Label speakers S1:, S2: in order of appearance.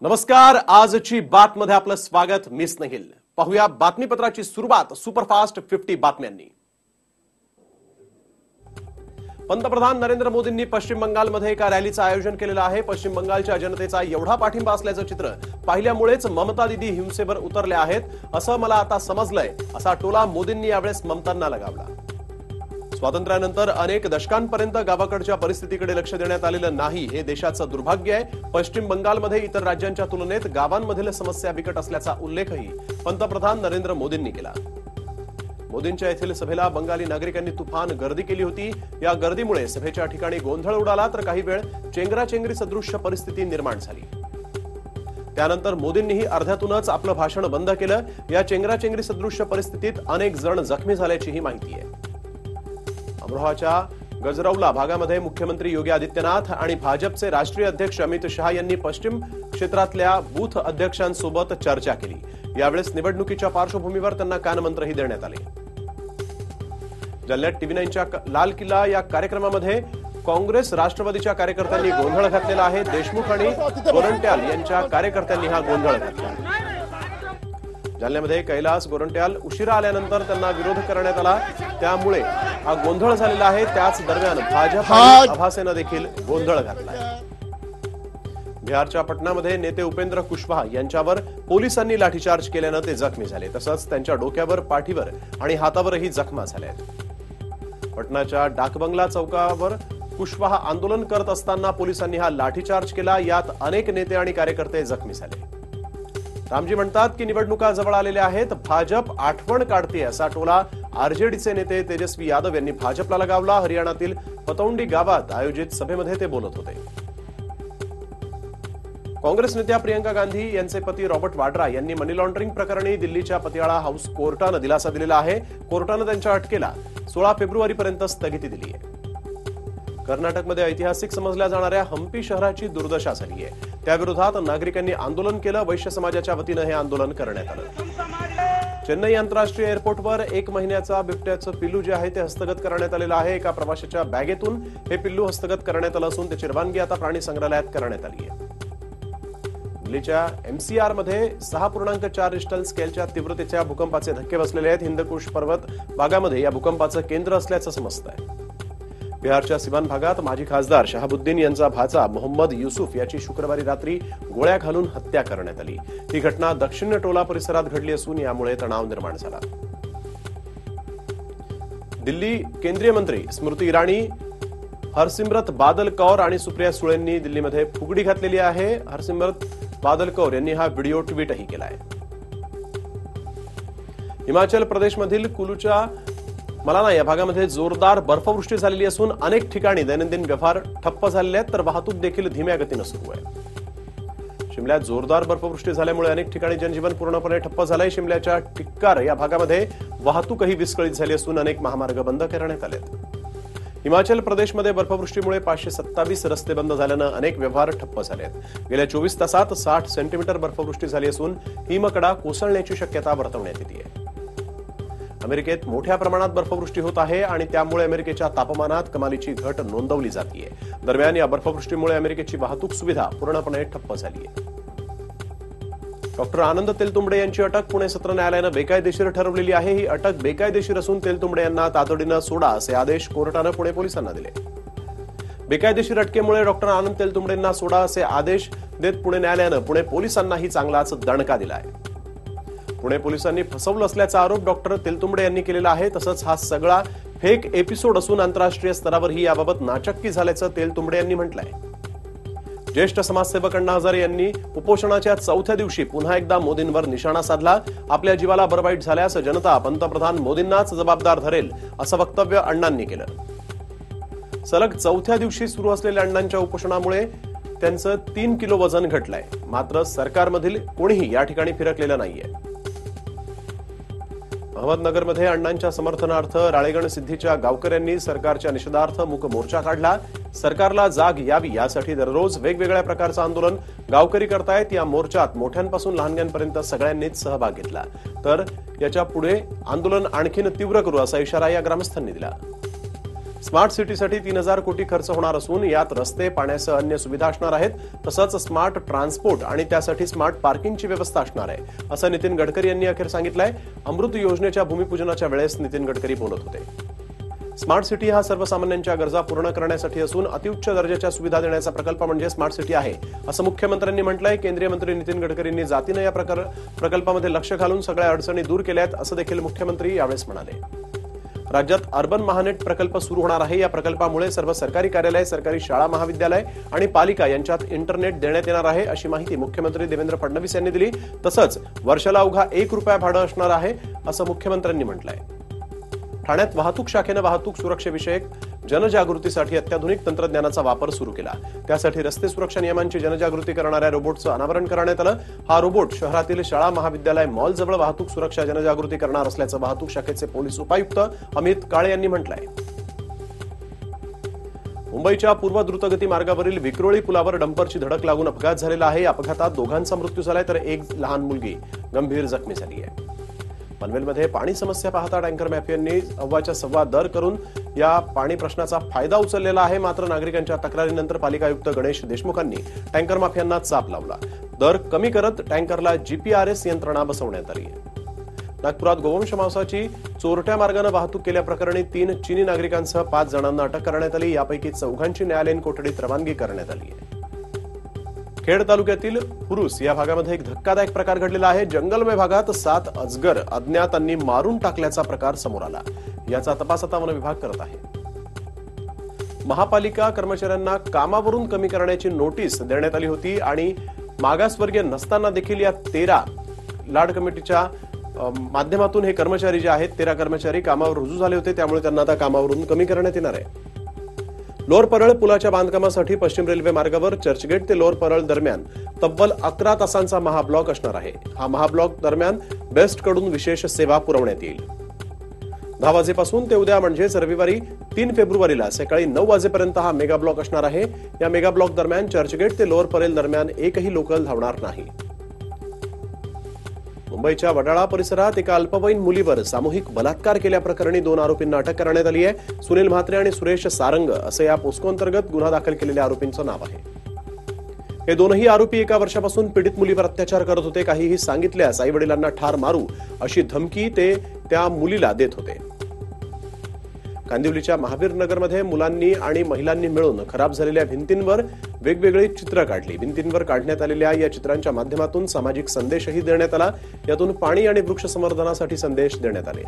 S1: नमस्कार. आजची बातमध्ये आपलं स्वागत. मी स्नेहिल. पाहूया बातमीपत्राची सुरुवात सुपरफास्ट 50 बातम्यांनी. पंतप्रधान नरेंद्र मोदींनी पश्चिम बंगालमध्ये एका रॅलीचं आयोजन केलेलं आहे. पश्चिम बंगालच्या जनतेचा एवढा पाठिंबा असल्याचं चित्र पाहिल्यामुळेच ममता दीदी हिंसेवर उतरल्या आहेत असं मला आता समजलंय, असा टोला मोदींनी यावेळेस ममतांना लगावला. स्वातंत्र्यानंतर अनेक दशकांपर्यंत गावाकडच्या परिस्थितीकडे लक्ष देण्यात आलेलं नाही, हे देशाचं दुर्भाग्य आहे. पश्चिम बंगालमध्ये इतर राज्यांच्या तुलनेत गावांमधील समस्या बिकट असल्याचा उल्लेखही पंतप्रधान नरेंद्र मोदींनी केला. मोदींच्या येथील सभेला बंगाली नागरिकांनी तुफान गर्दी केली होती. या गर्दीमुळे सभेच्या ठिकाणी गोंधळ उडाला, तर काही वेळ चेंगराचेंगरी सदृश्य परिस्थिती निर्माण झाली. त्यानंतर मोदींनीही अर्ध्यातूनच आपलं भाषण बंद केलं. या चेंगराचेंगरी सदृश्य परिस्थितीत अनेक जण जखमी झाल्याचीही माहिती आहे. अमरोहाच्या गजरौला भागामध्ये मुख्यमंत्री योगी आदित्यनाथ आणि भाजपचे राष्ट्रीय अध्यक्ष अमित शहा यांनी पश्चिम क्षेत्रातल्या बूथ अध्यक्षांसोबत चर्चा केली. यावेळेस निवडणुकीच्या पार्श्वभूमीवर त्यांना कानमंत्रही देण्यात आले. जालन्यात TV9च्या लाल किल्ला या कार्यक्रमामध्ये काँग्रेस राष्ट्रवादीच्या कार्यकर्त्यांनी गोंधळ घातलेला आहे. देशमुख आणि गोरंट्याल यांच्या कार्यकर्त्यांनी हा गोंधळ घातला. जालन्यामध्ये कैलास गोरंट्याल उशिरा आल्यानंतर त्यांना विरोध करण्यात आला, त्यामुळे हा गोंधळ झालेला आहे. त्याच दरम्यान भाजप आणि आभासेनं देखील गोंधळ घातला. बिहारच्या पटनामध्ये नेते उपेंद्र कुशवाहा यांच्यावर पोलिसांनी लाठीचार्ज केल्यानं ते जखमी झाले. तसंच त्यांच्या डोक्यावर, पाठीवर आणि हातावरही जखमा झाल्या आहेत. पटनाच्या डाकबंगला चौकावर कुशवाहा आंदोलन करत असताना पोलिसांनी हा लाठीचार्ज केला. यात अनेक नेते आणि कार्यकर्ते जखमी झाले. रामजी म्हणतात की निवडणुका जवळ आलेल्या आहेत, भाजप आठवण काढते, असा टोला आरजेडीचे नेते तेजस्वी यादव यांनी भाजपला लगावला. हरियाणातील पतौंडी गावात आयोजित सभेमध्ये ते बोलत होते. काँग्रेस नेत्या प्रियंका गांधी यांचे पती रॉबर्ट वाड्रा यांनी मनी लॉन्ड्रिंग प्रकरणी दिल्लीच्या पतियाळा हाऊस कोर्टानं दिलासा दिलेला आहे. कोर्टानं त्यांच्या अटकेला 16 फेब्रुवारीपर्यंत स्थगिती दिली आहे. कर्नाटकमध्ये ऐतिहासिक समजल्या जाणाऱ्या हंपी शहराची दुर्दशा झाली आहे. त्याविरोधात नागरिकांनी आंदोलन केलं. वैश्य समाजाच्या वतीनं हे आंदोलन करण्यात आलं. चेन्नई आंतरराष्ट्रीय एअरपोर्टवर 1 महिन्याचा बिबट्याचं पिल्लू जे आहे ते हस्तगत करण्यात आलेलं आहे. एका प्रवाशाच्या बॅगेतून हे पिल्लू हस्तगत करण्यात आलं असून त्याची रवानगी आता प्राणी संग्रहालयात करण्यात आली आहे. दिल्लीच्या MCR मध्ये 6.4 रिश्टर स्केलच्या तीव्रतेच्या भूकंपाचे धक्के बसलेले आहेत. हिंदकुश पर्वत भागामध्ये या भूकंपाचं केंद्र असल्याचं समजतंय. बिहारच्या सिवान भागात माजी खासदार शहाबुद्दीन यांचा भाचा मोहम्मद युसुफ याची शुक्रवारी रात्री गोळ्या घालून हत्या करण्यात आली. ही घटना दक्षिण टोला परिसरात घडली असून यामुळे तणाव निर्माण झाला. दिल्ली केंद्रीय मंत्री स्मृती इराणी, हरसिमरत बादल कौर आणि सुप्रिया सुळेंनी दिल्लीमध्ये फुगडी घातलेली आहे. हरसिमरत बादल कौर यांनी हा व्हिडिओ ट्विटही केलाय. हिमाचल प्रदेशमधील कुलूच्या मलाना या भागामध्ये जोरदार बर्फवृष्टी झालेली असून अनेक ठिकाणी दैनंदिन व्यवहार ठप्प झालेले आहेत, तर वाहतूक देखील धीम्या गतीनं सुरू आहे. शिमल्यात जोरदार बर्फवृष्टी झाल्यामुळे अनेक ठिकाणी जनजीवन पूर्णपणे ठप्प झालंय. शिमल्याच्या टिक्कार या भागामध्ये वाहतूकही विस्कळीत झाली असून अनेक महामार्ग बंद करण्यात आलेत. हिमाचल प्रदेशमध्ये बर्फवृष्टीमुळे 527 रस्ते बंद झाल्यानं अनेक व्यवहार ठप्प झाले आहेत. गेल्या 24 तासात 60 सेंटीमीटर बर्फवृष्टी झाली असून हिमकडा कोसळण्याची शक्यता वर्तवण्यात येते आहे. अमेरिकेत मोठ्या प्रमाणात बर्फवृष्टी होत आहे आणि त्यामुळे अमेरिकेच्या तापमानात कमालीची घट नोंदवली जाते. दरम्यान या बर्फवृष्टीमुळे अमेरिकेची वाहतूक सुविधा पूर्णपणे ठप्प झाली आहे. डॉक्टर आनंद तेलतुंबडे यांची अटक पुणे सत्र न्यायालयानं बेकायदेशीर ठरवलेली आहे. ही अटक बेकायदेशीर असून तेलतुंबडे यांना तातडीनं सोडा असे आदेश कोर्टानं पुणे पोलिसांना दिले. बेकायदेशीर अटकेमुळे डॉक्टर आनंद तेलतुंबडेंना सोडा असे आदेश देत पुणे न्यायालयानं पुणे पोलिसांनाही चांगलाच दणका दिलाय. पुणे पोलिसांनी फसवलं असल्याचा आरोप डॉक्टर तेलतुंबडे यांनी केलेला आहे. तसंच हा सगळा फेक एपिसोड असून आंतरराष्ट्रीय स्तरावरही याबाबत नाचक्की झाल्याचं तेलतुंबडे यांनी म्हटलंय. ज्येष्ठ समाजसेवक अण्णा हजारे यांनी उपोषणाच्या 4थ्या दिवशी पुन्हा एकदा मोदींवर निशाणा साधला. आपल्या जीवाला बरवाईट झाल्यास जनता पंतप्रधान मोदींनाच जबाबदार धरेल असं वक्तव्य अण्णांनी केलं. सलग 4थ्या दिवशी सुरू असलेल्या अण्णांच्या उपोषणामुळे त्यांचं 3 किलो वजन घटलंय. मात्र सरकारमधील कोणीही या ठिकाणी फिरकलेलं नाहीये. अहमदनगरमध्ये अण्णांच्या समर्थनार्थ राळेगण सिद्धीच्या गावकऱ्यांनी सरकारच्या निषेधार्थ मूक मोर्चा काढला. सरकारला जाग यावी यासाठी दररोज वेगवेगळ्या प्रकारचं आंदोलन गावकरी करतायत. या मोर्चात मोठ्यांपासून लहानग्यांपर्यंत सगळ्यांनीच सहभाग घेतला. तर याच्या पुढे आंदोलन आणखीन तीव्र करू असा इशारा या ग्रामस्थांनी दिला. स्मार्ट सिटीसाठी 3,000 कोटी खर्च होणार असून यात रस्ते, पाण्यासह अन्य सुविधा असणार आहेत. तसंच स्मार्ट ट्रान्सपोर्ट आणि त्यासाठी स्मार्ट पार्किंगची व्यवस्था असणार आहे, असं नितीन गडकरी यांनी अखेर सांगितलंय. अमृत योजनेच्या भूमिपूजनाच्या वेळेस नितीन गडकरी बोलत होते. स्मार्ट सिटी हा सर्वसामान्यांच्या गरजा पूर्ण करण्यासाठी असून अतिउच्च दर्जाच्या सुविधा देण्याचा प्रकल्प म्हणजे स्मार्ट सिटी आहे, असं मुख्यमंत्र्यांनी म्हटलंय. केंद्रीय मंत्री नितीन गडकरींनी जातीनं या प्रकल्पामध्ये लक्ष घालून सगळ्या अडचणी दूर केल्या आहेत, असं देखील मुख्यमंत्री यावेळेस म्हणाले. राज्यात अर्बन महानेट प्रकल्प सुरू होणार आहे. या प्रकल्पामुळे सर्व सरकारी कार्यालय, सरकारी शाळा, महाविद्यालय आणि पालिका यांच्यात इंटरनेट देण्यात येणार आहे, अशी माहिती मुख्यमंत्री देवेंद्र फडणवीस यांनी दिली. तसंच वर्षाला अवघा ₹1 भाडं असणार आहे, असं मुख्यमंत्र्यांनी म्हटलंय. ठाण्यात वाहतूक शाखेनं वाहतूक सुरक्षेविषयक जनजागृतीसाठी अत्याधुनिक तंत्रज्ञानाचा वापर सुरू केला. त्यासाठी रस्ते सुरक्षा नियमांची जनजागृती करणाऱ्या रोबोटचं अनावरण करण्यात आलं. हा रोबोट शहरातील शाळा, महाविद्यालय, मॉलजवळ वाहतूक सुरक्षा जनजागृती करणार असल्याचं वाहतूक शाखेचे पोलीस उपायुक्त अमित काळे यांनी म्हटलंय. मुंबईच्या पूर्व द्रुतगती मार्गावरील विक्रोळी पुलावर डंपरची धडक लागून अपघात झालेला आहे. या अपघातात दोघांचा मृत्यू झालाय तर एक लहान मुलगी गंभीर जखमी झाली आहे. पनवेलमध्ये पाणी समस्या पाहता टँकर माफियांनी सव्वा दर करून या पाणी प्रश्नाचा फायदा उचललेला आहे. मात्र नागरिकांच्या तक्रारीनंतर पालिका आयुक्त गणेश देशमुखांनी टँकर माफियांना चाप लावला. दर कमी करत टँकरला जीपीआरएस यंत्रणा बसवण्यात आली आहे. नागपुरात गोवंश मांसाची चोरट्या मार्गाने वाहतूक केल्याप्रकरणी 3 चीनी नागरिकांसह 5 जणांना अटक करण्यात आली. यापैकी 4 न्यायालयीन कोठडीत रवानगी करण्यात आली आहे. खेड तालुक्यातील हुरुस या भागामध्ये एक धक्कादायक प्रकार घडलेला आहे. जंगलमय भागात 7 अजगर अज्ञातांनी मारून टाकल्याचा प्रकार समोर आला. याचा तपास आता वन विभाग करत आहे. महापालिका कर्मचाऱ्यांना कामावरून कमी करण्याची नोटीस देण्यात आली होती आणि मागासवर्गीय नसताना देखील या 13 लाड कमिटीच्या माध्यमातून हे कर्मचारी जे आहेत 13 कर्मचारी कामावर रुजू झाले होते. त्यामुळे त्यांना आता कामावरून कमी करण्यात येणार आहे. लोअर परळ पुलाच्या बांधकामासाठी पश्चिम रेल्वे मार्गावर चर्चगेट ते लोअर परळ दरम्यान तब्बल 11 तासांचा महाब्लॉक असणार आहे. हा महाब्लॉक दरम्यान बेस्ट कडून विशेष सेवा पुरवण्यात येईल. 10 वाजेपासून ते उद्या म्हणजेच रविवारी 3 फेब्रुवारीला सकाळी 9 वाजेपर्यंत हा मेगा ब्लॉक असणार आहे. या मेगा ब्लॉक दरम्यान चर्चगेट ते लोअर परेल दरम्यान एकही लोकल धावणार नाही. मुंबईच्या वडाळा परिसरात एका अल्पवयीन मुलीवर सामूहिक बलात्कार केल्याप्रकरणी 2 आरोपींना अटक करण्यात आली आहे. सुनील म्हात्रे आणि सुरेश सारंग असं या पोस्को अंतर्गत गुन्हा दाखल केलेल्या आरोपींचं नाव आहे. हे दोनही आरोपी एका वर्षापासून पीडित मुलीवर अत्याचार करत होते. काहीही सांगितल्यास आई वडिलांना ठार मारू अशी धमकी ते त्या मुलीला देत होते. कांदिवलीच्या महावीर नगरमध्ये मुलांनी आणि महिलांनी मिळून खराब झालेल्या भिंतींवर वेगवेगळी चित्र काढली. भिंतींवर काढण्यात आलेल्या या चित्रांच्या माध्यमातून सामाजिक संदेशही देण्यात आला. यातून पाणी आणि वृक्ष संवर्धनासाठी संदेश देण्यात आले.